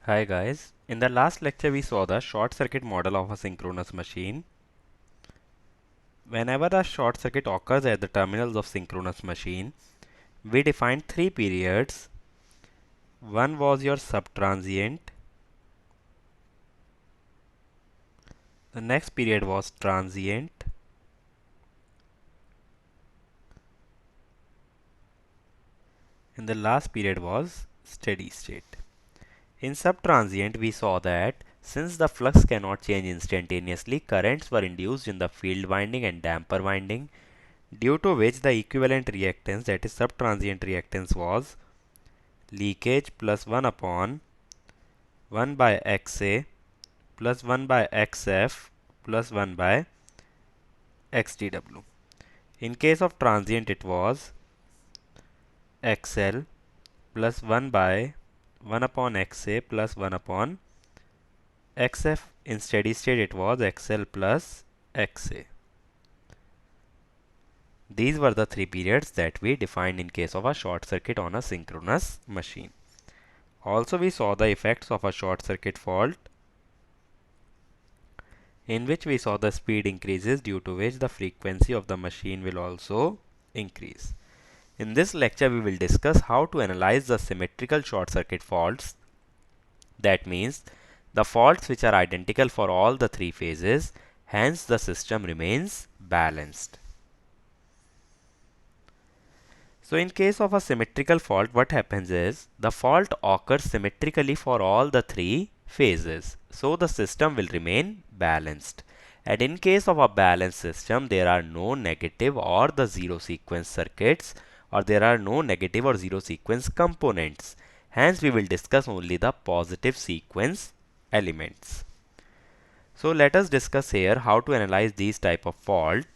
Hi guys, in the last lecture we saw the short circuit model of a synchronous machine. Whenever a short circuit occurs at the terminals of synchronous machine, we defined three periods. One was your subtransient, the next period was transient, and the last period was steady state. In subtransient, we saw that since the flux cannot change instantaneously, currents were induced in the field winding and damper winding, due to which the equivalent reactance, that is subtransient reactance, was leakage plus 1 upon 1 by XA plus 1 by XF plus 1 by XTW. In case of transient, it was XL plus 1 by 1 upon XA plus 1 upon XF. In steady state, it was XL plus XA. These were the three periods that we defined in case of a short circuit on a synchronous machine. Also, we saw the effects of a short circuit fault, in which we saw the speed increases, due to which the frequency of the machine will also increase. In this lecture, we will discuss how to analyze the symmetrical short circuit faults. That means the faults which are identical for all the three phases, hence the system remains balanced. So in case of a symmetrical fault, what happens is the fault occurs symmetrically for all the three phases. So the system will remain balanced. And in case of a balanced system, there are no negative or the zero sequence circuits, or there are no negative or zero sequence components. Hence we will discuss only the positive sequence elements. So let us discuss here how to analyze these type of fault.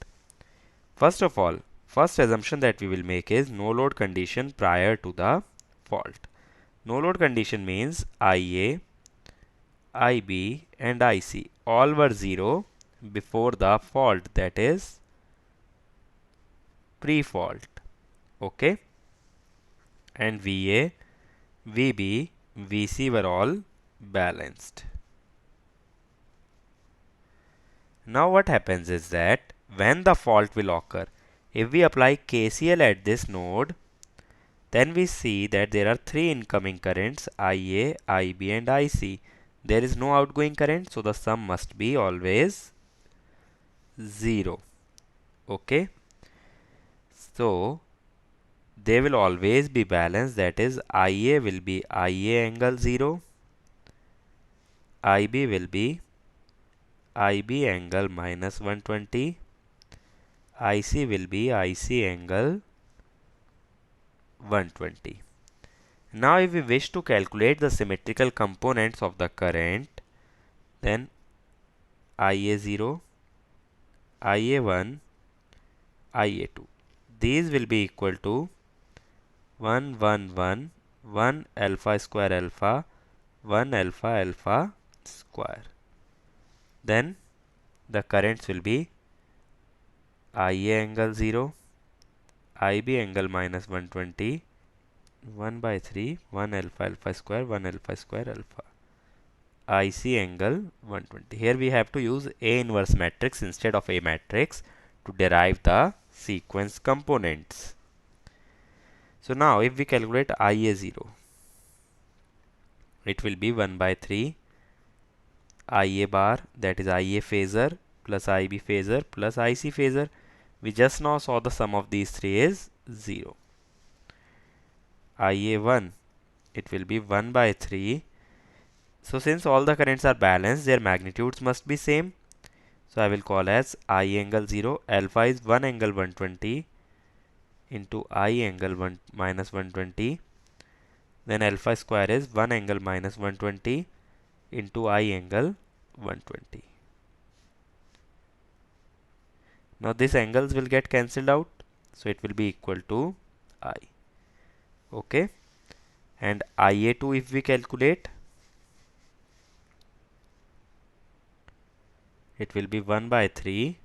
First of all, first assumption that we will make is no load condition prior to the fault. No load condition means IA, IB and IC all were 0 before the fault, that is pre-fault. Okay. And VA, VB, VC were all balanced. Now what happens is that when the fault will occur, if we apply KCL at this node, then we see that there are three incoming currents, IA, IB and IC. There is no outgoing current, so the sum must be always 0. Okay. So they will always be balanced, that is IA will be IA angle 0, IB will be IB angle minus 120, IC will be IC angle 120. Now if we wish to calculate the symmetrical components of the current, then IA0, IA1, IA2. These will be equal to 1, 1, 1, 1 alpha square alpha, 1 alpha alpha square. Then the currents will be IA angle 0, IB angle minus 120, 1 by 3, 1 alpha alpha square, 1 alpha square alpha. IC angle 120. Here we have to use A inverse matrix instead of A matrix to derive the sequence components. So now if we calculate IA0, it will be 1 by 3 IA bar, that is IA phasor plus IB phasor plus IC phasor. We just now saw the sum of these three is 0. IA1, it will be 1 by 3. So since all the currents are balanced, their magnitudes must be same. So I will call as I angle 0. Alpha is 1 angle 120 into I angle 1 minus 120. Then alpha square is 1 angle minus 120 into I angle 120. Now these angles will get cancelled out. So it will be equal to I. Okay. And IA2 if we calculate, it will be 1 by 3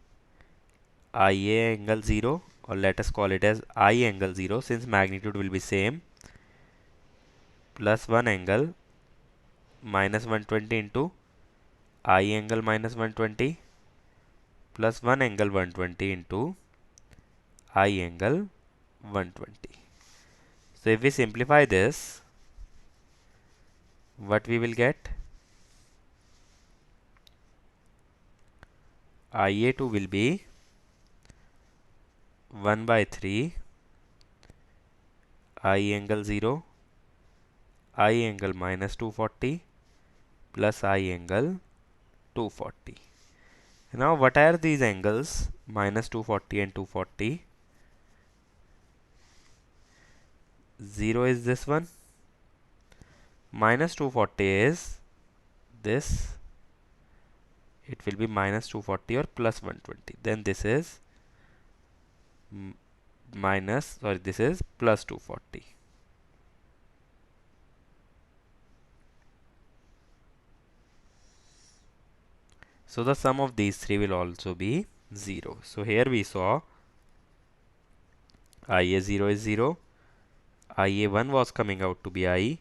IA angle 0, or let us call it as I angle 0 since magnitude will be same, plus 1 angle minus 120 into I angle minus 120 plus 1 angle 120 into I angle 120. So if we simplify this, what we will get? IA2 will be 1 by 3 I angle 0, I angle minus 240 plus I angle 240. Now what are these angles? Minus 240 and 240. 0 is this one. Minus 240 is this. It will be minus 240 or plus 120. Then this is this is plus 240. So the sum of these three will also be 0. So here we saw IA0 is 0, IA1 was coming out to be I,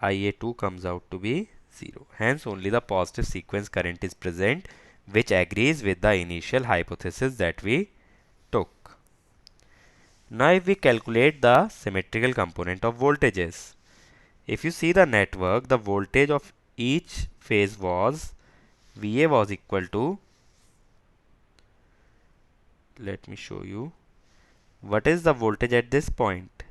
IA2 comes out to be 0. Hence only the positive sequence current is present, which agrees with the initial hypothesis that we took. Now if we calculate the symmetrical component of voltages, if you see the network, the voltage of each phase was VA was equal to, let me show you, what is the voltage at this point?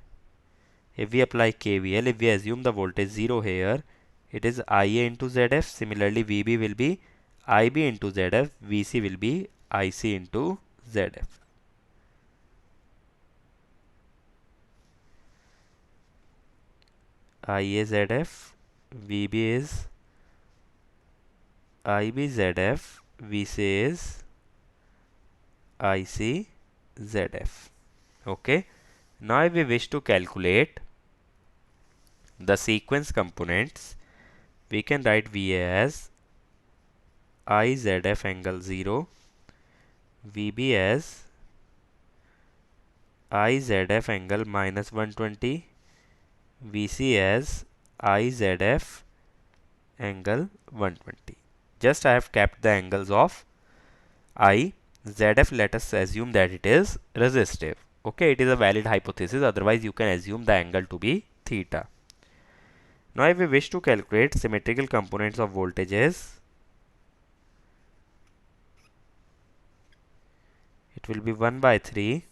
If we apply KVL, if we assume the voltage 0 here, it is IA into ZF. Similarly, VB will be IB into ZF. VC will be IC into ZF. IA ZF, VB is IB ZF, VC is IC ZF. Okay. Now if we wish to calculate the sequence components, we can write VA as IZF angle 0, VB as IZF angle minus 120, VC as IZF angle 120. Just I have kept the angles of I. ZF, let us assume that it is resistive. Okay, it is a valid hypothesis, otherwise you can assume the angle to be theta. Now if we wish to calculate symmetrical components of voltages, it will be 1 by 3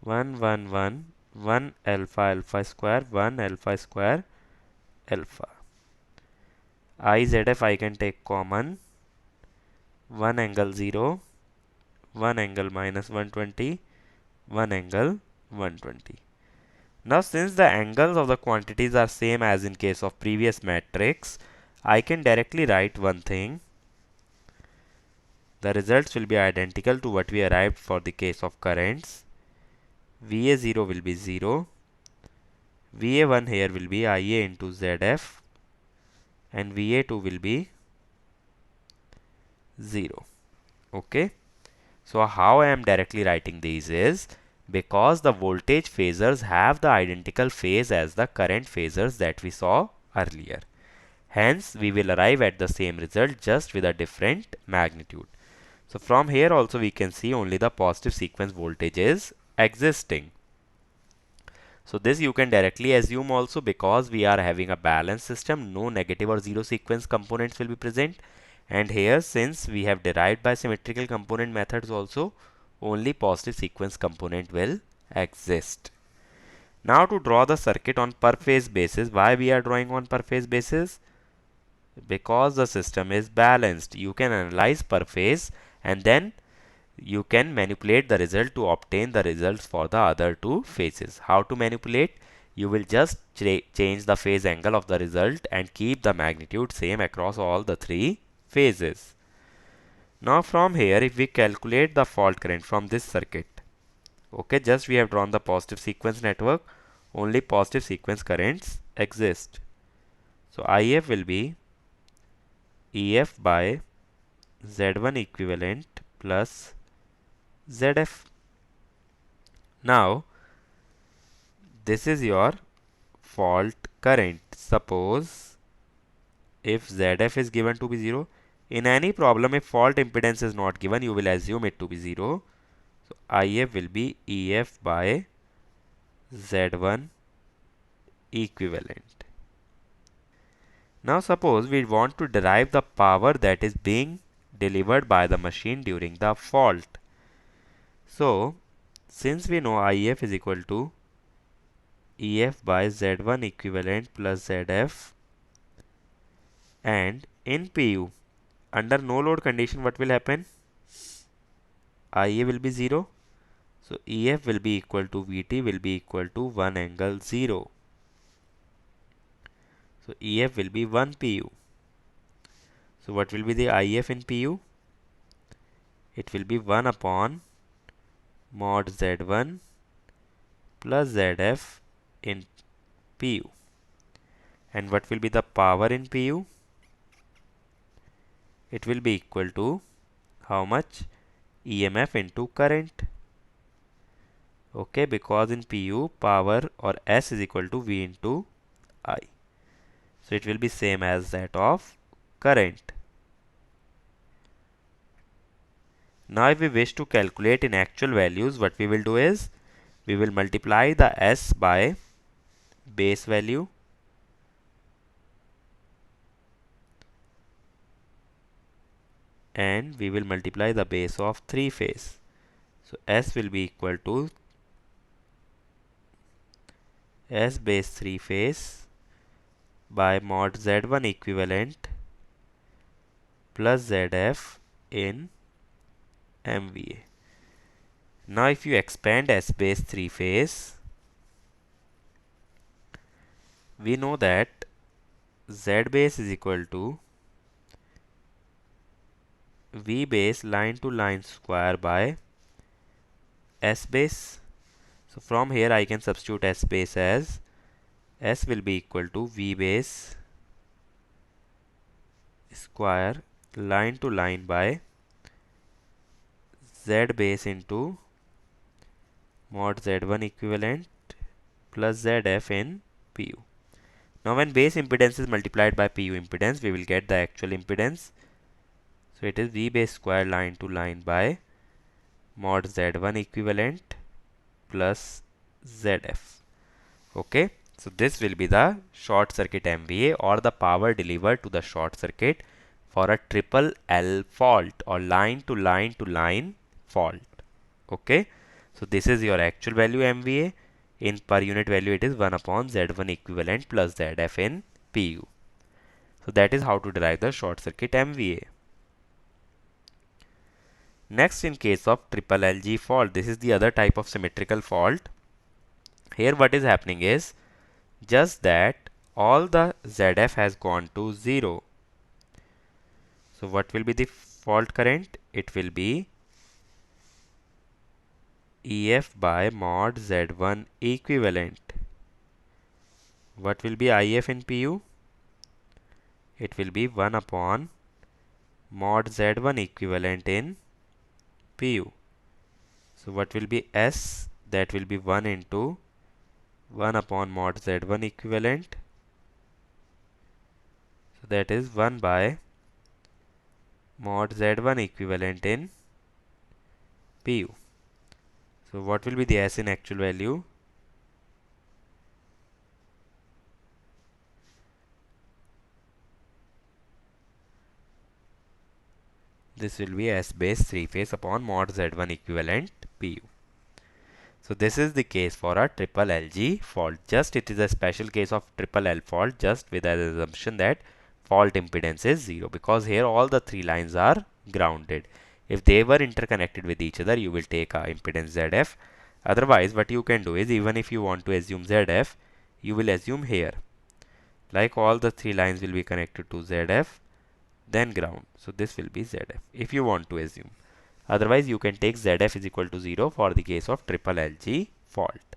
1 1 1 1 alpha alpha square 1 alpha square alpha. IZF I can take common, 1 angle 0, 1 angle minus 120, 1 angle 120. Now since the angles of the quantities are same as in case of previous matrix, I can directly write one thing. The results will be identical to what we arrived for the case of currents. VA0 will be 0. VA1 here will be IA into ZF. And VA2 will be 0. Okay. So how I am directly writing these is, because the voltage phasors have the identical phase as the current phasors that we saw earlier. Hence, we will arrive at the same result just with a different magnitude. So from here also we can see only the positive sequence voltage is existing. So this you can directly assume also, because we are having a balanced system, no negative or zero sequence components will be present. And here, since we have derived by symmetrical component methods also, only positive sequence component will exist. Now to draw the circuit on per phase basis. Why we are drawing on per phase basis? Because the system is balanced. You can analyze per phase and then you can manipulate the result to obtain the results for the other two phases. How to manipulate? You will just change the phase angle of the result and keep the magnitude same across all the three phases. Now from here, if we calculate the fault current from this circuit, okay, just we have drawn the positive sequence network, only positive sequence currents exist. So IF will be EF by Z1 equivalent plus ZF. Now this is your fault current. Suppose if ZF is given to be 0. In any problem, if fault impedance is not given, you will assume it to be 0. So IF will be EF by Z1 equivalent. Now suppose we want to derive the power that is being delivered by the machine during the fault. So since we know IF is equal to EF by Z1 equivalent plus ZF, and in PU under no load condition, what will happen? IA will be 0. So EF will be equal to VT will be equal to 1 angle 0. So EF will be 1 PU. So what will be the IF in PU? It will be 1 upon mod Z1 plus ZF in PU. And what will be the power in PU? It will be equal to how much? EMF into current. Okay, because in PU power or S is equal to V into I. So it will be same as that of current. Now if we wish to calculate in actual values, what we will do is we will multiply the S by base value and we will multiply the base of 3 phase. So S will be equal to S base 3 phase by mod Z1 equivalent plus ZF in MVA. Now if you expand S base 3 phase, we know that Z base is equal to V base line to line square by S base. So from here I can substitute S base as S will be equal to V base square line to line by Z base into mod Z1 equivalent plus ZF in PU. Now when base impedance is multiplied by PU impedance, we will get the actual impedance. So it is V base square line to line by mod Z1 equivalent plus ZF. Okay, so this will be the short circuit MVA or the power delivered to the short circuit for a triple L fault or line to line to line fault. Okay, so this is your actual value MVA. In per unit value, it is 1 upon Z1 equivalent plus ZF in PU. So that is how to derive the short circuit MVA. Next, in case of triple LG fault, this is the other type of symmetrical fault. Here what is happening is just that all the ZF has gone to 0. So what will be the fault current? It will be EF by mod Z1 equivalent. What will be IF in PU? It will be 1 upon mod Z1 equivalent in PU. So what will be S? That will be 1 into 1 upon mod Z1 equivalent. So that is 1 by mod Z1 equivalent in PU. So what will be the S in actual value? This will be S base 3 phase upon mod Z1 equivalent PU. So this is the case for a triple LG fault. Just it is a special case of triple L fault just with the assumption that fault impedance is 0 because here all the 3 lines are grounded. If they were interconnected with each other, you will take a impedance ZF. Otherwise, what you can do is even if you want to assume ZF, you will assume here. Like all the 3 lines will be connected to ZF, then ground. So this will be ZF if you want to assume. Otherwise, you can take ZF is equal to 0 for the case of triple LG fault.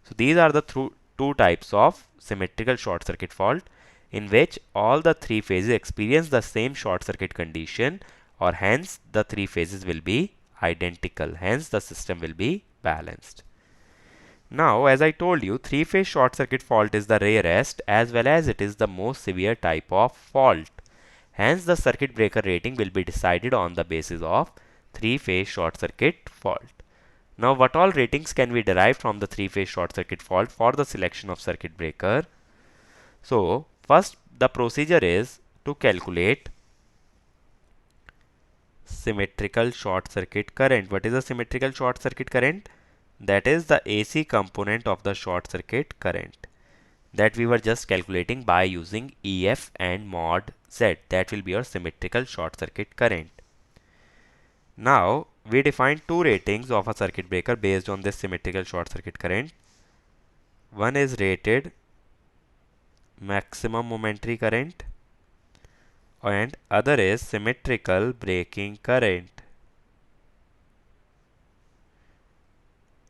So these are the two types of symmetrical short circuit fault in which all the 3 phases experience the same short circuit condition, or hence the 3 phases will be identical. Hence the system will be balanced. Now, as I told you, three-phase short circuit fault is the rarest as well as it is the most severe type of fault. Hence, the circuit breaker rating will be decided on the basis of three-phase short circuit fault. Now, what all ratings can we derive from the three-phase short circuit fault for the selection of circuit breaker? So, first the procedure is to calculate symmetrical short circuit current. What is a symmetrical short circuit current? That is the AC component of the short circuit current that we were just calculating by using EF and mod Z. That will be your symmetrical short circuit current. Now, we define two ratings of a circuit breaker based on this symmetrical short circuit current. One is rated maximum momentary current and other is symmetrical breaking current.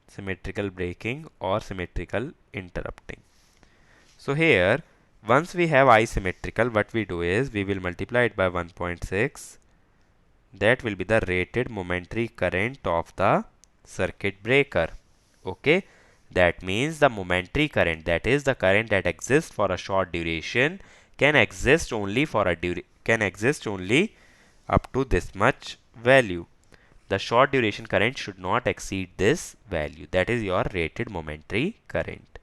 Symmetrical breaking or symmetrical interrupting. So here, once we have I symmetrical, what we do is we will multiply it by 1.6. That will be the rated momentary current of the circuit breaker. Okay, that means the momentary current, that is the current that exists for a short duration, can exist only up to this much value. The short duration current should not exceed this value. That is your rated momentary current.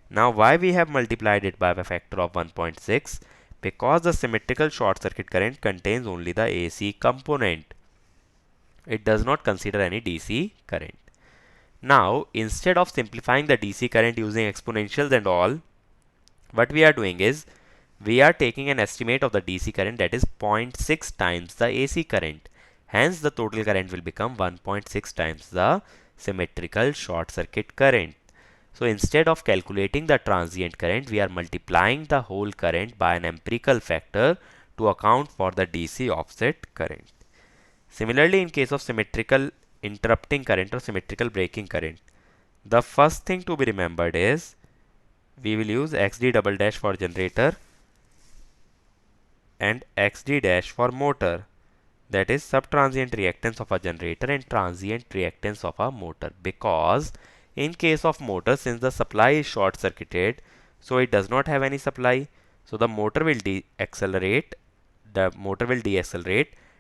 Now, why we have multiplied it by a factor of 1.6? Because the symmetrical short circuit current contains only the AC component. It does not consider any DC current. Now, instead of simplifying the DC current using exponentials and all, what we are doing is we are taking an estimate of the DC current, that is 0.6 times the AC current. Hence, the total current will become 1.6 times the symmetrical short circuit current. So, instead of calculating the transient current, we are multiplying the whole current by an empirical factor to account for the DC offset current. Similarly, in case of symmetrical interrupting current or symmetrical breaking current, the first thing to be remembered is we will use XD double dash for generator and XD dash for motor, that is subtransient reactance of a generator and transient reactance of a motor, because in case of motor, since the supply is short circuited, so it does not have any supply, so the motor will decelerate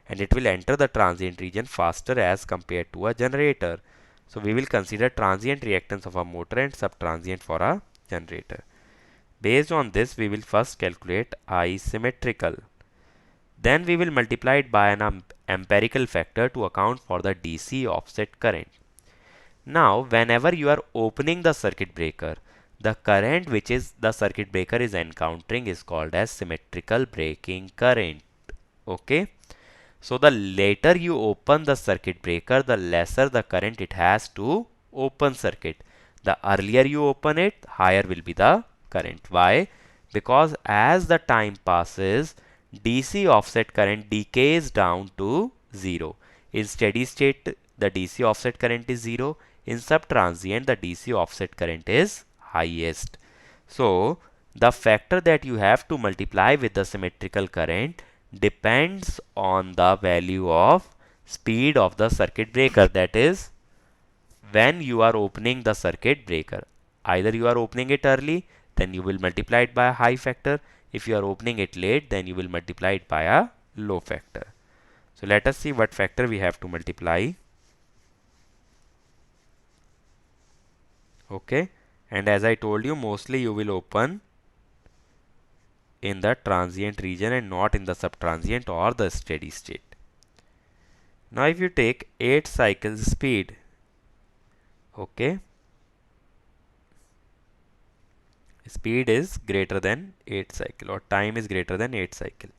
and it will enter the transient region faster as compared to a generator. So we will consider transient reactance of a motor and subtransient for a generator. Based on this, we will first calculate I symmetrical. Then we will multiply it by an empirical factor to account for the DC offset current. Now, whenever you are opening the circuit breaker, the current which is the circuit breaker is encountering is called as symmetrical breaking current. Okay. So, the later you open the circuit breaker, the lesser the current it has to open circuit. The earlier you open it, higher will be the current. Why? Because as the time passes, DC offset current decays down to 0. In steady state, the DC offset current is 0. In subtransient, the DC offset current is highest. So, the factor that you have to multiply with the symmetrical current depends on the value of speed of the circuit breaker, that is when you are opening the circuit breaker. Either you are opening it early, then you will multiply it by a high factor. If you are opening it late, then you will multiply it by a low factor. So let us see what factor we have to multiply. Okay, and as I told you, mostly you will open in the transient region and not in the subtransient or the steady state. Now if you take 8 cycles speed, okay, speed is greater than 8 cycle or time is greater than 8 cycle.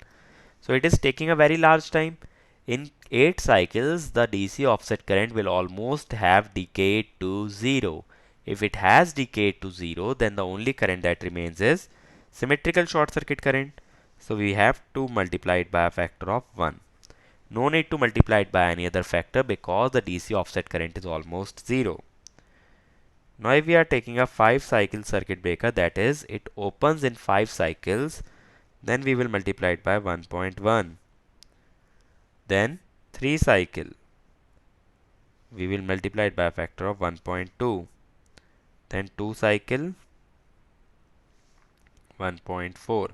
So it is taking a very large time. In 8 cycles, the DC offset current will almost have decayed to 0. If it has decayed to 0, then the only current that remains is symmetrical short circuit current. So we have to multiply it by a factor of 1. No need to multiply it by any other factor because the DC offset current is almost 0. Now if we are taking a 5 cycle circuit breaker, that is it opens in 5 cycles, then we will multiply it by 1.1. Then 3 cycle, we will multiply it by a factor of 1.2. then 2 cycle 1.4.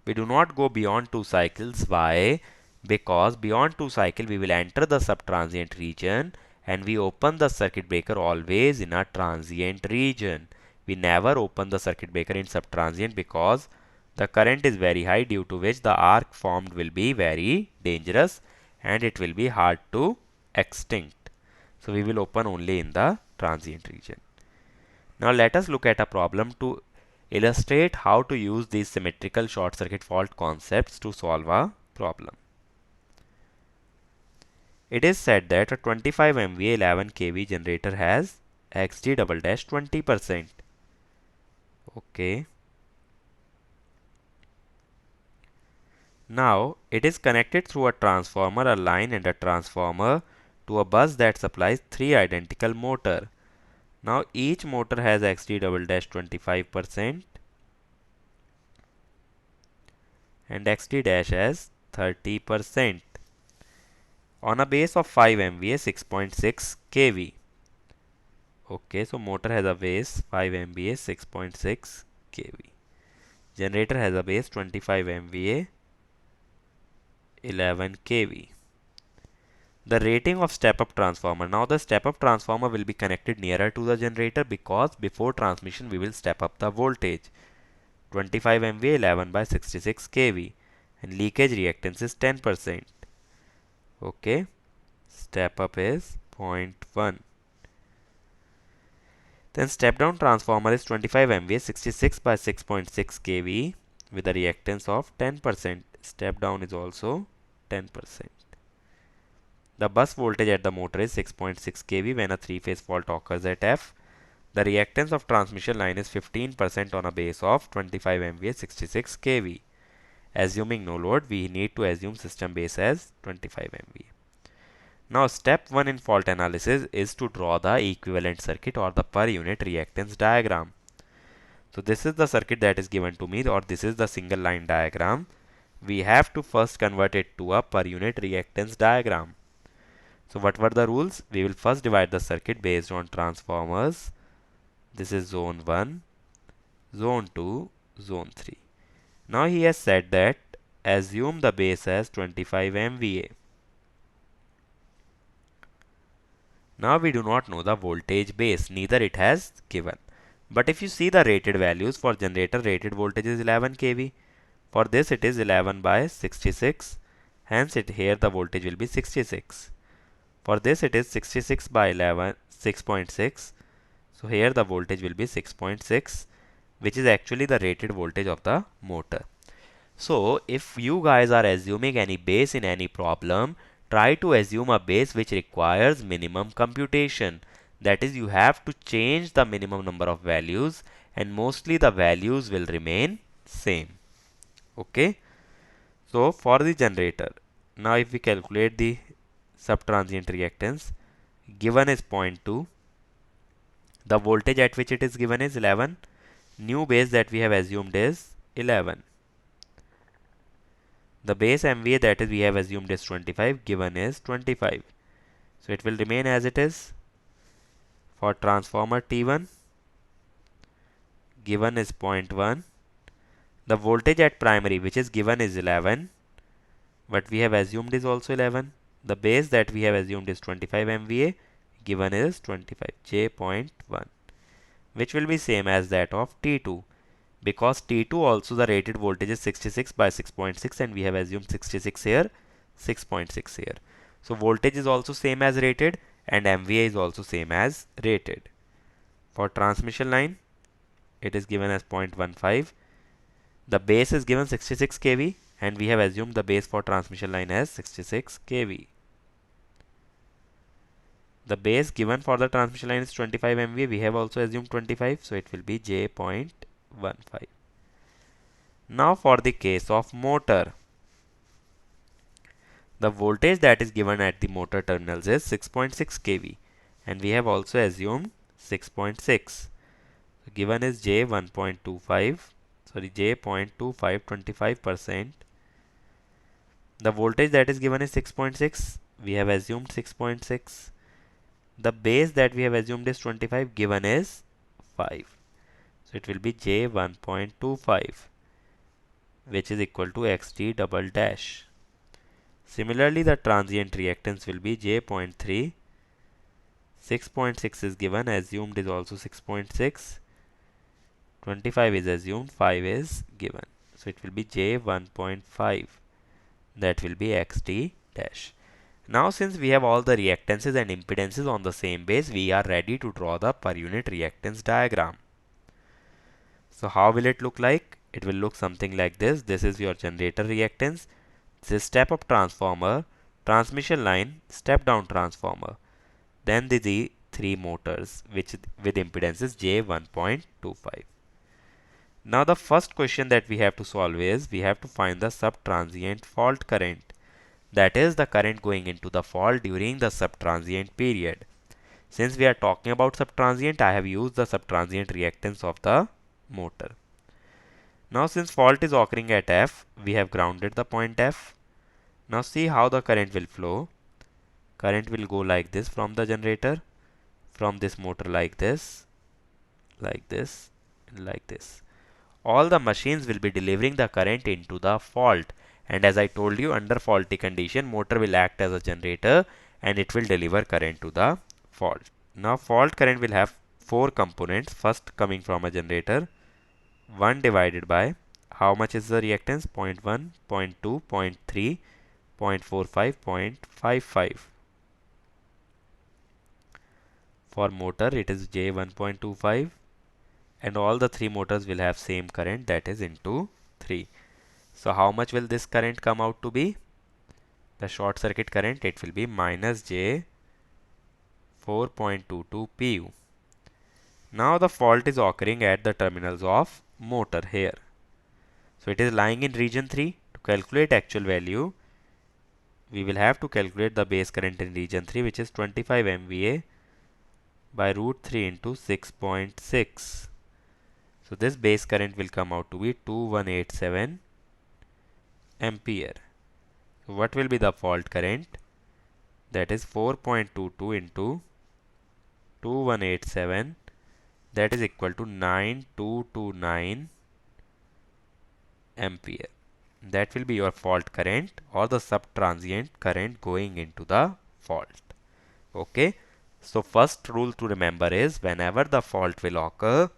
We do not go beyond 2 cycles. Why? Because beyond 2 cycle we will enter the subtransient region and we open the circuit breaker always in a transient region. We never open the circuit breaker in subtransient because the current is very high, due to which the arc formed will be very dangerous and it will be hard to extinct. So we will open only in the transient region. Now let us look at a problem to illustrate how to use these symmetrical short circuit fault concepts to solve a problem. It is said that a 25 MVA 11 kV generator has XG double dash 20%. Okay. Now it is connected through a transformer, a line and a transformer to a bus that supplies 3 identical motor. Now each motor has XG double dash 25% and XD dash as 30% on a base of 5 MVA 6.6 kV. Okay, so motor has a base 5 MVA 6.6 kV. Generator has a base 25 MVA 11 kV. The rating of step-up transformer. Now the step-up transformer will be connected nearer to the generator because before transmission we will step up the voltage. 25 MVA 11 by 66 kV and leakage reactance is 10%. Okay, step up is 0.1. Then step down transformer is 25 MVA 66 by 6.6 kV with a reactance of 10%. Step down is also 10%. The bus voltage at the motor is 6.6 kV when a three-phase fault occurs at F. The reactance of transmission line is 15% on a base of 25 MVA 66 kV. Assuming no load, we need to assume system base as 25 MVA. Now step 1 in fault analysis is to draw the equivalent circuit or the per unit reactance diagram. So this is the circuit that is given to me, or this is the single line diagram. We have to first convert it to a per unit reactance diagram. So what were the rules? We will first divide the circuit based on transformers. This is zone 1, zone 2, zone 3. Now he has said that assume the base as 25 MVA. Now we do not know the voltage base, neither it has given. But if you see the rated values, for generator rated voltage is 11 kV. For this it is 11 by 66. Hence here the voltage will be 66. For this it is 66 by 11, 6.6. So here the voltage will be 6.6, which is actually the rated voltage of the motor. So if you guys are assuming any base in any problem, try to assume a base which requires minimum computation. That is, you have to change the minimum number of values and mostly the values will remain same. Okay. So for the generator, now if we calculate the subtransient reactance, given is 0.2. The voltage at which it is given is 11. New base that we have assumed is 11. The base MVA that is we have assumed is 25, given is 25. So it will remain as it is. For transformer T1, given is 0.1. The voltage at primary which is given is 11. What we have assumed is also 11. The base that we have assumed is 25 MVA, given is 25, J.1, which will be same as that of T2. Because T2 also the rated voltage is 66 by 6.6 and we have assumed 66 here, 6.6 here. So voltage is also same as rated and MVA is also same as rated. For transmission line, it is given as 0.15. The base is given 66 kV and we have assumed the base for transmission line as 66 kV. The base given for the transmission line is 25 MVA. We have also assumed 25, so it will be J.15. Now for the case of motor, the voltage that is given at the motor terminals is 6.6 kV and we have also assumed 6.6. So given is J1.25, sorry, J.25, 25%. The voltage that is given is 6.6. We have assumed 6.6. The base that we have assumed is 25, given is So it will be J 1.25, which is equal to XT double dash. Similarly, the transient reactance will be J 0.3. 6.6 is given, assumed is also 6.6. 25 is assumed, 5 is given. So it will be J 1.5. That will be XT dash. Now since we have all the reactances and impedances on the same base, we are ready to draw the per unit reactance diagram. So how will it look like? It will look something like this. This is your generator reactance. This is step up transformer, transmission line, step down transformer. Then the three motors which with impedances J 1.25. Now the first question that we have to solve is we have to find the subtransient fault current. That is the current going into the fault during the subtransient period. Since we are talking about subtransient, I have used the subtransient reactance of the motor. Now since fault is occurring at F, we have grounded the point F. Now see how the current will flow. Current will go like this from the generator, from this motor like this, like this, and like this. All the machines will be delivering the current into the fault, and as I told you, under faulty condition motor will act as a generator and it will deliver current to the fault. Now fault current will have four components. First coming from a generator, 1 divided by how much is the reactance, 0.1, 0.2, 0.3, 0.45, 0.55. For motor it is J 1.25, and all the three motors will have same current, that is into 3. So how much will this current come out to be? The short circuit current, it will be minus J 4.22 pu. Now the fault is occurring at the terminals of motor here. So it is lying in region 3. To calculate actual value, we will have to calculate the base current in region 3, which is 25 MVA by root 3 into 6.6. So this base current will come out to be 2187 ampere. So what will be the fault current? That is 4.22 into 2187, that is equal to 9229 ampere. That will be your fault current or the subtransient current going into the fault. Okay. So first rule to remember is whenever the fault will occur,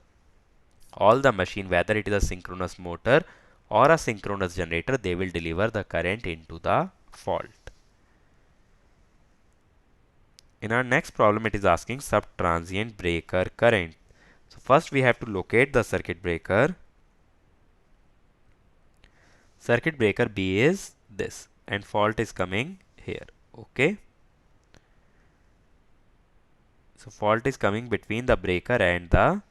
all the machine, whether it is a synchronous motor or a synchronous generator, they will deliver the current into the fault. In our next problem, it is asking subtransient breaker current. So first we have to locate the circuit breaker. Circuit breaker B is this and fault is coming here. Okay. So fault is coming between the breaker and the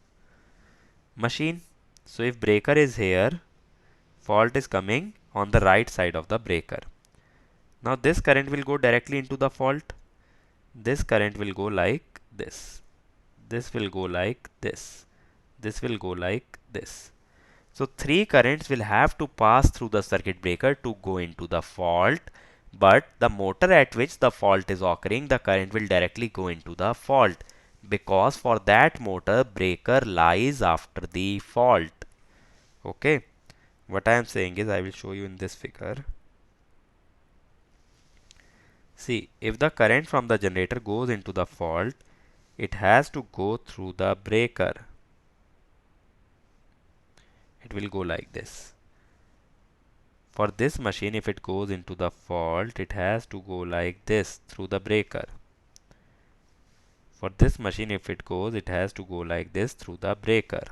machine. So if breaker is here, fault is coming on the right side of the breaker. Now this current will go directly into the fault. This current will go like this. This will go like this. This will go like this. So three currents will have to pass through the circuit breaker to go into the fault. But the motor at which the fault is occurring, the current will directly go into the fault, because for that motor breaker lies after the fault. Okay. What I am saying is, I will show you in this figure. See, if the current from the generator goes into the fault, it has to go through the breaker. It will go like this. For this machine, if it goes into the fault, it has to go like this through the breaker. For this machine, if it goes, it has to go like this through the breaker.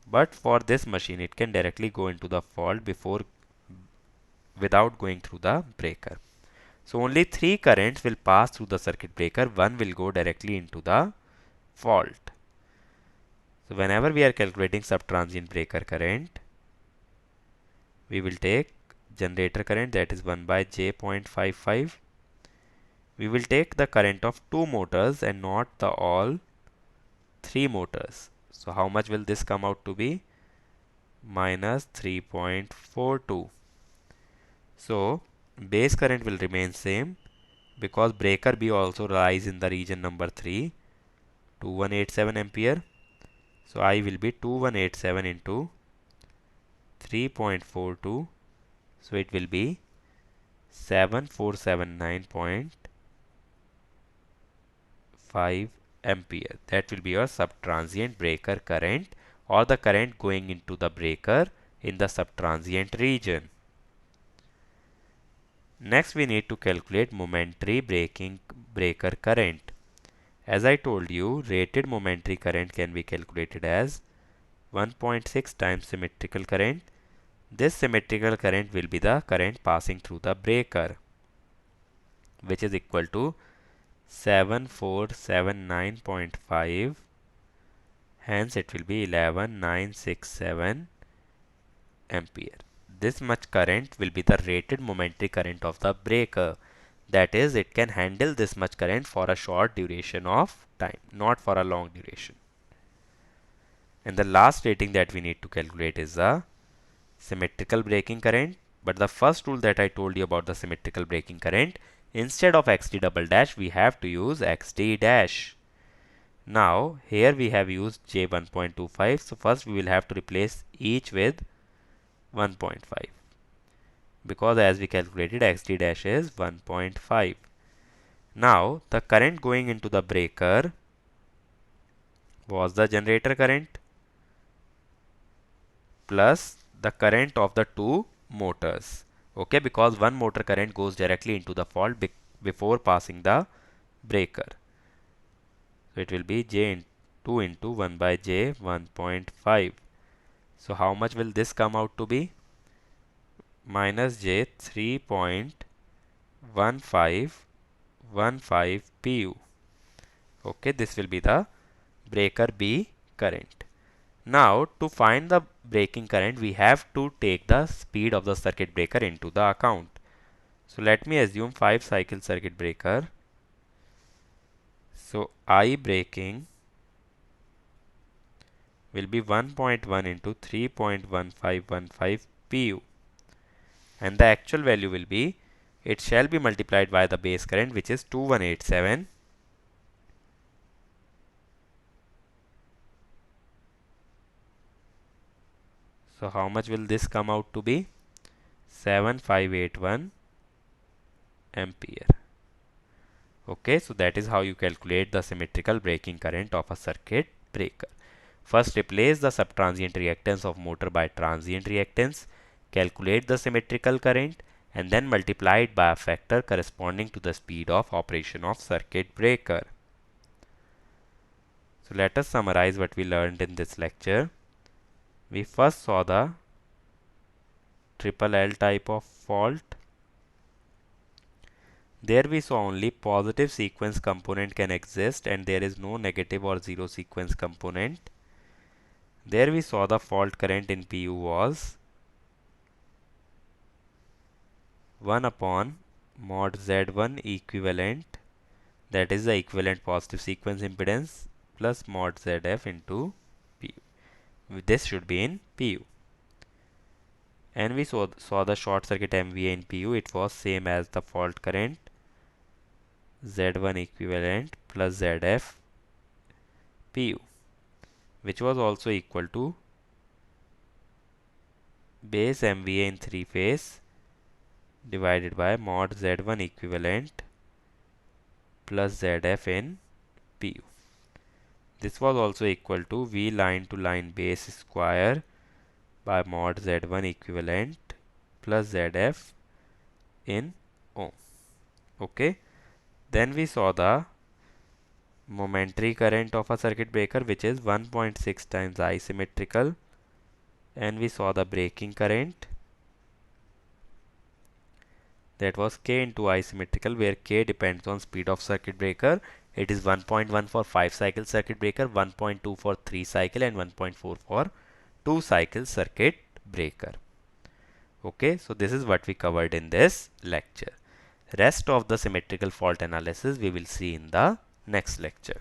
But for this machine, it can directly go into the fault without going through the breaker. So only three currents will pass through the circuit breaker. One will go directly into the fault. So whenever we are calculating subtransient breaker current, we will take generator current, that is 1 by J 0.55. We will take the current of two motors and not the all three motors. So how much will this come out to be? Minus 3.42. So base current will remain same because breaker B also lies in the region number 3, 2187 ampere. So I will be 2187 into 3.42. So it will be 7479.5 ampere. That will be your subtransient breaker current, or the current going into the breaker in the subtransient region. Next we need to calculate momentary breaker current. As I told you, rated momentary current can be calculated as 1.6 times symmetrical current. This symmetrical current will be the current passing through the breaker, which is equal to 7479.5. Hence it will be 11967 ampere. This much current will be the rated momentary current of the breaker. That is, it can handle this much current for a short duration of time, not for a long duration. And the last rating that we need to calculate is the symmetrical breaking current. But the first rule that I told you about the symmetrical breaking current, instead of xt double dash, we have to use xt dash. Now, here we have used J 1.25. So first we will have to replace each with 1.5. Because as we calculated, xt dash is 1.5. Now, the current going into the breaker was the generator current plus the current of the two motors. Okay, because one motor current goes directly into the fault before passing the breaker. So it will be J2 into 1 by J 1.5. So how much will this come out to be? Minus J 3.1515 pu. Okay, this will be the breaker B current. Now, to find the breaking current, we have to take the speed of the circuit breaker into the account. So let me assume 5 cycle circuit breaker. So I breaking will be 1.1 into 3.1515 pu. And the actual value will be, it shall be multiplied by the base current, which is 2187. So how much will this come out to be? 7581 ampere. Okay, so that is how you calculate the symmetrical breaking current of a circuit breaker. First, replace the subtransient reactance of motor by transient reactance, calculate the symmetrical current, and then multiply it by a factor corresponding to the speed of operation of circuit breaker. So let us summarize what we learned in this lecture. We first saw the triple L type of fault. There we saw only positive sequence component can exist and there is no negative or zero sequence component. There we saw the fault current in PU was 1 upon mod Z1 equivalent, that is the equivalent positive sequence impedance, plus mod ZF into PU. This should be in PU. And we saw the short circuit MVA in PU. It was same as the fault current, Z1 equivalent plus ZF PU, which was also equal to base MVA in 3 phase divided by mod Z1 equivalent plus ZF in PU. This was also equal to V line to line base square by mod Z1 equivalent plus ZF in ohm. Okay. Then we saw the momentary current of a circuit breaker, which is 1.6 times I symmetrical, and we saw the breaking current, that was K into I symmetrical, where K depends on speed of circuit breaker. It is 1.1 for 5 cycle circuit breaker, 1.2 for 3 cycle, and 1.4 for 2 cycle circuit breaker. Okay, so this is what we covered in this lecture. Rest of the symmetrical fault analysis we will see in the next lecture.